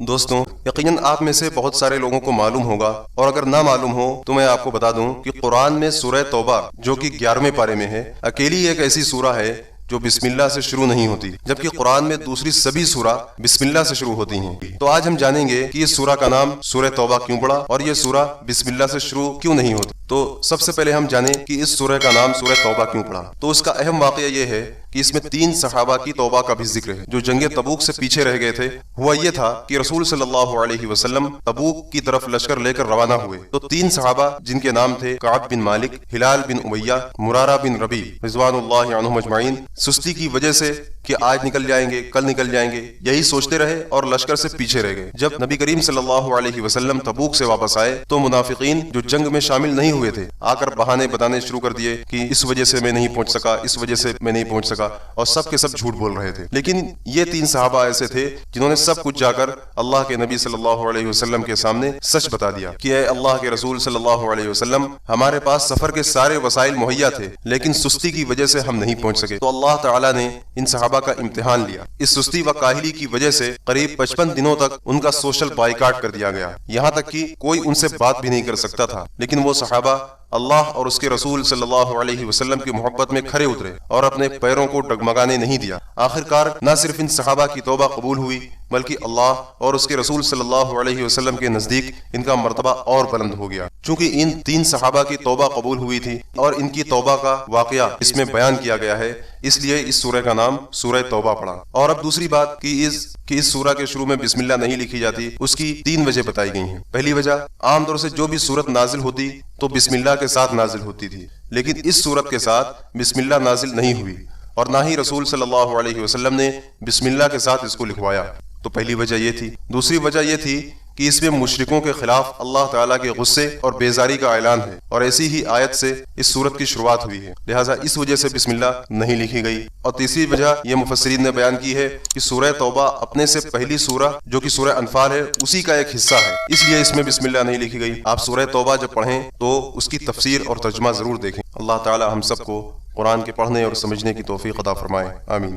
دوستوں، یقیناً آپ میں سے بہت سارے لوگوں کو معلوم ہوگا، اور اگر نہ معلوم ہو تو میں آپ کو بتا دوں کہ قرآن میں سورہ توبہ جو کہ 11ویں پارے میں ہے، اکیلی ایک ایسی سورہ ہے جو بسم اللہ سے شروع نہیں ہوتی، جبکہ قرآن میں دوسری سبھی سورہ بسم اللہ سے شروع ہوتی ہیں۔ تو آج ہم جانیں گے کہ اس سورہ کا نام سورہ توبہ کیوں پڑا اور یہ سورہ بسم اللہ سے شروع کیوں نہیں ہوتی۔ تو سب سے پہلے ہم جانیں کہ اس سورہ کا نام سورہ توبہ کیوں پڑا۔ تو اس کا اہم واقعہ یہ ہے کہ اس میں 3 صحابہ کی توبہ کا بھی ذکر ہے جو جنگ تبوک سے پیچھے رہ گئے تھے۔ ہوا یہ تھا کہ رسول صلی اللہ علیہ وسلم تبوک کی طرف لشکر لے کر روانہ ہوئے، تو 3 صحابہ جن کے نام تھے کعب بن مالک، ہلال بن امیہ، مرارہ بن ربیع رضوان اللہ عنہم اجمعین، سستی کی وجہ سے کہ آج نکل جائیں گے کل نکل جائیں گے یہی سوچتے رہے اور لشکر سے پیچھے رہ گئے۔ جب نبی کریم صلی اللہ علیہ وسلم تبوک سے واپس آئے تو منافقین جو جنگ میں شامل نہیں ہوئے تھے آ کر بہانے بتانے شروع کر دیے کہ اس وجہ سے میں نہیں پہنچ سکا، اس وجہ سے میں نہیں پہنچ سکا، اور سب کے سب جھوٹ بول رہے تھے۔ لیکن یہ 3 صحابہ ایسے تھے جنہوں نے سب کچھ جا کر اللہ کے نبی صلی اللہ علیہ وسلم کے سامنے سچ بتا دیا کہ اے اللہ کے رسول صلی اللہ علیہ وسلم، ہمارے پاس سفر کے سارے وسائل مہیا تھے لیکن سستی کی وجہ سے ہم نہیں پہنچ سکے۔ تو اللہ تعالیٰ نے ان صحابہ کا امتحان لیا۔ اس سستی و کاہلی کی وجہ سے قریب 55 دنوں تک ان کا سوشل بائیکاٹ کر دیا گیا، یہاں تک کہ کوئی ان سے بات بھی نہیں کر سکتا تھا۔ لیکن وہ صحابہ اللہ اور اس کے رسول صلی اللہ علیہ وسلم کی محبت میں کھرے اترے اور اپنے پیروں کو ڈگمگانے نہیں دیا۔ آخرکار نہ صرف ان صحابہ کی توبہ قبول ہوئی بلکہ اللہ اور اس کے رسول صلی اللہ علیہ وسلم کے نزدیک ان کا مرتبہ اور بلند ہو گیا۔ چونکہ ان 3 صحابہ کی توبہ قبول ہوئی تھی اور ان کی توبہ کا واقعہ اس میں بیان کیا گیا ہے، اس لیے اس سورہ کا نام سورہ توبہ پڑا۔ اور اب دوسری بات کہ اس سورہ کے شروع میں بسم اللہ نہیں لکھی جاتی، اس کی 3 وجہ بتائی گئی ہیں۔ پہلی وجہ، عام طور سے جو بھی سورت نازل ہوتی تو بسم اللہ کے ساتھ نازل ہوتی تھی، لیکن اس سورت کے ساتھ بسم اللہ نازل نہیں ہوئی اور نہ ہی رسول صلی اللہ علیہ وسلم نے بسم اللہ کے ساتھ اس کو لکھوایا۔ تو پہلی وجہ یہ تھی۔ دوسری وجہ یہ تھی کہ اس میں مشرکوں کے خلاف اللہ تعالیٰ کے غصے اور بیزاری کا اعلان ہے، اور ایسی ہی آیت سے اس سورت کی شروعات ہوئی ہے، لہٰذا اس وجہ سے بسم اللہ نہیں لکھی گئی۔ اور تیسری وجہ یہ مفسرین نے بیان کی ہے کہ سورہ توبہ اپنے سے پہلی سورہ جو کہ سورہ انفال ہے اسی کا ایک حصہ ہے، اس لیے اس میں بسم اللہ نہیں لکھی گئی۔ آپ سورہ توبہ جب پڑھیں تو اس کی تفسیر اور ترجمہ ضرور دیکھیں۔ اللہ تعالیٰ ہم سب کو قرآن کے پڑھنے اور سمجھنے کی توفیق عطا فرمائے، آمین۔